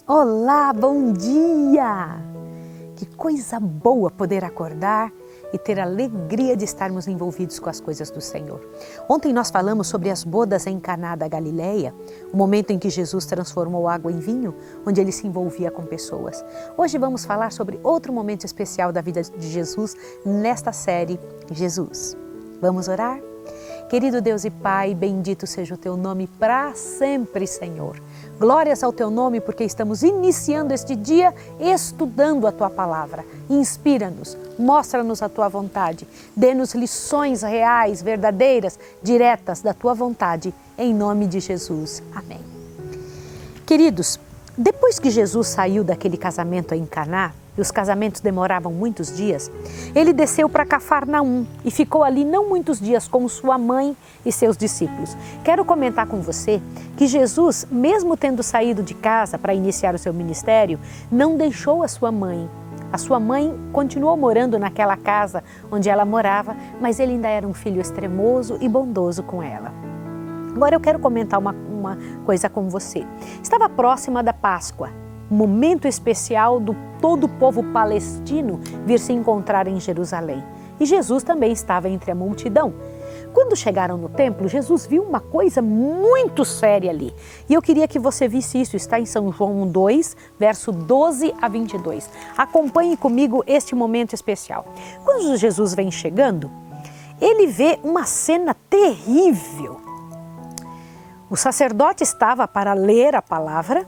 Olá, bom dia! Que coisa boa poder acordar e ter a alegria de estarmos envolvidos com as coisas do Senhor. Ontem nós falamos sobre as bodas em Caná da Galileia, o momento em que Jesus transformou água em vinho, onde ele se envolvia com pessoas. Hoje vamos falar sobre outro momento especial da vida de Jesus nesta série Jesus. Vamos orar? Querido Deus e Pai, bendito seja o Teu nome para sempre, Senhor. Glórias ao Teu nome, porque estamos iniciando este dia estudando a Tua Palavra. Inspira-nos, mostra-nos a Tua vontade, dê-nos lições reais, verdadeiras, diretas da Tua vontade, em nome de Jesus. Amém. Queridos, depois que Jesus saiu daquele casamento em Caná, e os casamentos demoravam muitos dias, ele desceu para Cafarnaum e ficou ali não muitos dias com sua mãe e seus discípulos. Quero comentar com você que Jesus, mesmo tendo saído de casa para iniciar o seu ministério, não deixou a sua mãe. A sua mãe continuou morando naquela casa onde ela morava, mas ele ainda era um filho extremoso e bondoso com ela. Agora eu quero comentar uma coisa com você. Estava próxima da Páscoa, momento especial do todo o povo palestino vir se encontrar em Jerusalém. E Jesus também estava entre a multidão. Quando chegaram no templo, Jesus viu uma coisa muito séria ali. E eu queria que você visse isso, está em São João 2, verso 12 a 22. Acompanhe comigo este momento especial. Quando Jesus vem chegando, ele vê uma cena terrível. O sacerdote estava para ler a palavra,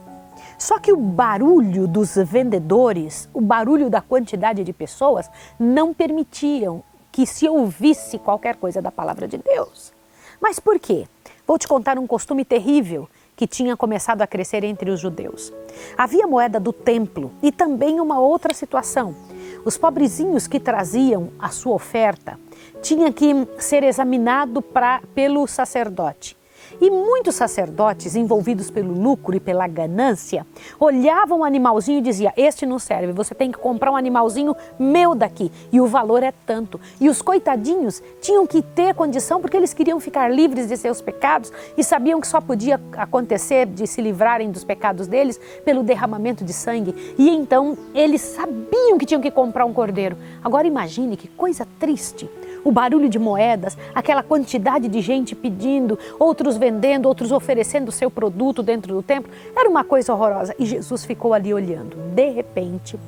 só que o barulho dos vendedores, o barulho da quantidade de pessoas, não permitiam que se ouvisse qualquer coisa da palavra de Deus. Mas por quê? Vou te contar um costume terrível que tinha começado a crescer entre os judeus. Havia moeda do templo e também uma outra situação. Os pobrezinhos que traziam a sua oferta tinham que ser examinados pelo sacerdote. E muitos sacerdotes, envolvidos pelo lucro e pela ganância, olhavam o animalzinho e diziam: este não serve, você tem que comprar um animalzinho meu daqui, e o valor é tanto. E os coitadinhos tinham que ter condição porque eles queriam ficar livres de seus pecados e sabiam que só podia acontecer de se livrarem dos pecados deles pelo derramamento de sangue. E então eles sabiam que tinham que comprar um cordeiro. Agora imagine que coisa triste. O barulho de moedas, aquela quantidade de gente pedindo, outros vendendo, outros oferecendo o seu produto dentro do templo, era uma coisa horrorosa. E Jesus ficou ali olhando. De repente,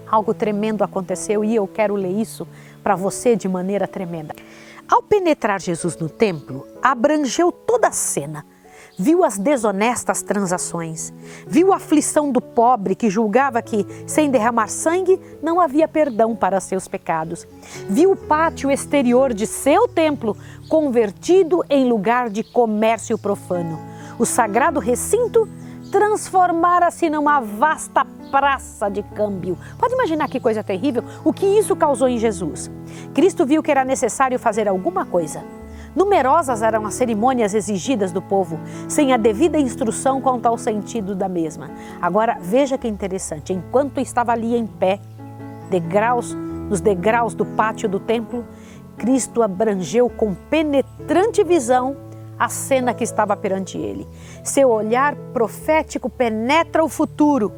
algo tremendo aconteceu e eu quero ler isso para você de maneira tremenda. Ao penetrar Jesus no templo, abrangeu toda a cena. Viu as desonestas transações, viu a aflição do pobre que julgava que, sem derramar sangue, não havia perdão para seus pecados. Viu o pátio exterior de seu templo convertido em lugar de comércio profano. O sagrado recinto transformara-se numa vasta praça de câmbio. Pode imaginar que coisa terrível o que isso causou em Jesus. Cristo viu que era necessário fazer alguma coisa. Numerosas eram as cerimônias exigidas do povo, sem a devida instrução quanto ao sentido da mesma. Agora, veja que interessante, enquanto estava ali em pé, nos degraus do pátio do templo, Cristo abrangeu com penetrante visão a cena que estava perante ele. Seu olhar profético penetra o futuro,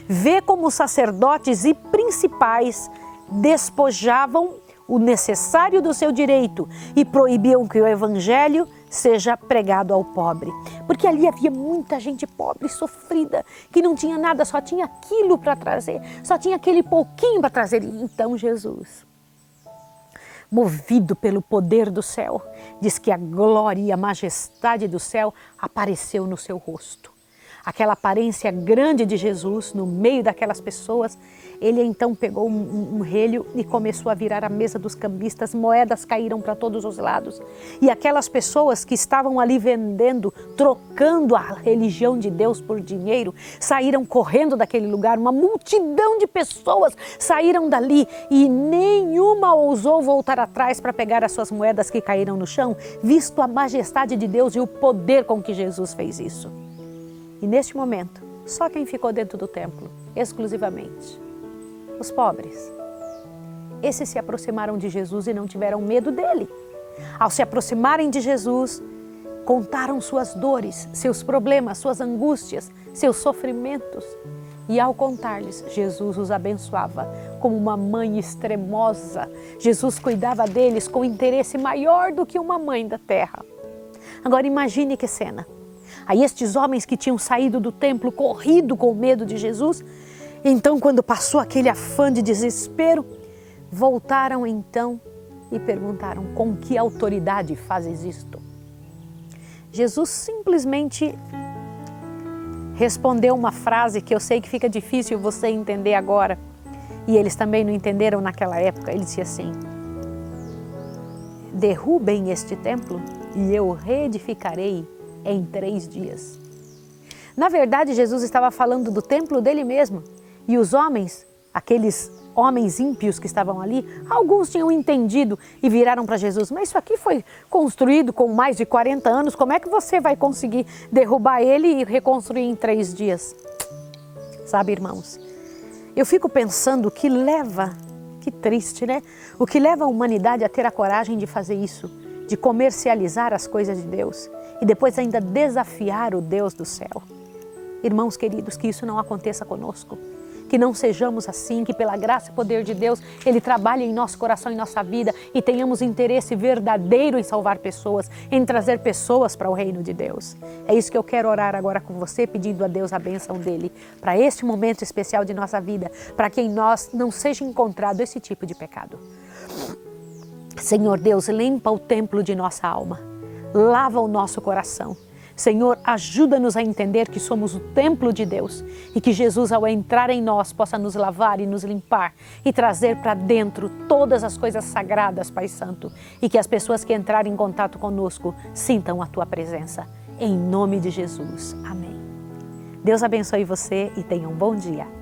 vê como os sacerdotes e principais despojavam o necessário do seu direito e proibiam que o evangelho seja pregado ao pobre. Porque ali havia muita gente pobre, sofrida, que não tinha nada, só tinha aquilo para trazer, só tinha aquele pouquinho para trazer. E então Jesus, movido pelo poder do céu, diz que a glória e a majestade do céu apareceu no seu rosto. Aquela aparência grande de Jesus no meio daquelas pessoas, ele então pegou um relho e começou a virar a mesa dos cambistas, moedas caíram para todos os lados. E aquelas pessoas que estavam ali vendendo, trocando a religião de Deus por dinheiro, saíram correndo daquele lugar, uma multidão de pessoas saíram dali e nenhuma ousou voltar atrás para pegar as suas moedas que caíram no chão, visto a majestade de Deus e o poder com que Jesus fez isso. E neste momento, só quem ficou dentro do templo, exclusivamente, os pobres. Esses se aproximaram de Jesus e não tiveram medo dele. Ao se aproximarem de Jesus, contaram suas dores, seus problemas, suas angústias, seus sofrimentos. E ao contar-lhes, Jesus os abençoava como uma mãe extremosa. Jesus cuidava deles com interesse maior do que uma mãe da terra. Agora imagine que cena. Aí estes homens que tinham saído do templo, corrido com medo de Jesus, então quando passou aquele afã de desespero, voltaram então e perguntaram: com que autoridade fazes isto? Jesus simplesmente respondeu uma frase que eu sei que fica difícil você entender agora, e eles também não entenderam naquela época. Ele disse assim: derrubem este templo e eu reedificarei em 3 dias. Na verdade, Jesus estava falando do templo dele mesmo, e os homens, aqueles homens ímpios que estavam ali, alguns tinham entendido e viraram para Jesus: mas isso aqui foi construído com mais de 40 anos, como é que você vai conseguir derrubar ele e reconstruir em 3 dias? Sabe, irmãos, eu fico pensando o que leva, que triste, né? O que leva a humanidade a ter a coragem de fazer isso, de comercializar as coisas de Deus e depois ainda desafiar o Deus do céu. Irmãos queridos, que isso não aconteça conosco. Que não sejamos assim, que pela graça e poder de Deus, Ele trabalhe em nosso coração, em nossa vida e tenhamos interesse verdadeiro em salvar pessoas, em trazer pessoas para o reino de Deus. É isso que eu quero orar agora com você, pedindo a Deus a bênção dEle, para este momento especial de nossa vida, para que em nós não seja encontrado esse tipo de pecado. Senhor Deus, limpa o templo de nossa alma, lava o nosso coração. Senhor, ajuda-nos a entender que somos o templo de Deus e que Jesus, ao entrar em nós, possa nos lavar e nos limpar e trazer para dentro todas as coisas sagradas, Pai Santo, e que as pessoas que entrarem em contato conosco sintam a Tua presença. Em nome de Jesus. Amém. Deus abençoe você e tenha um bom dia.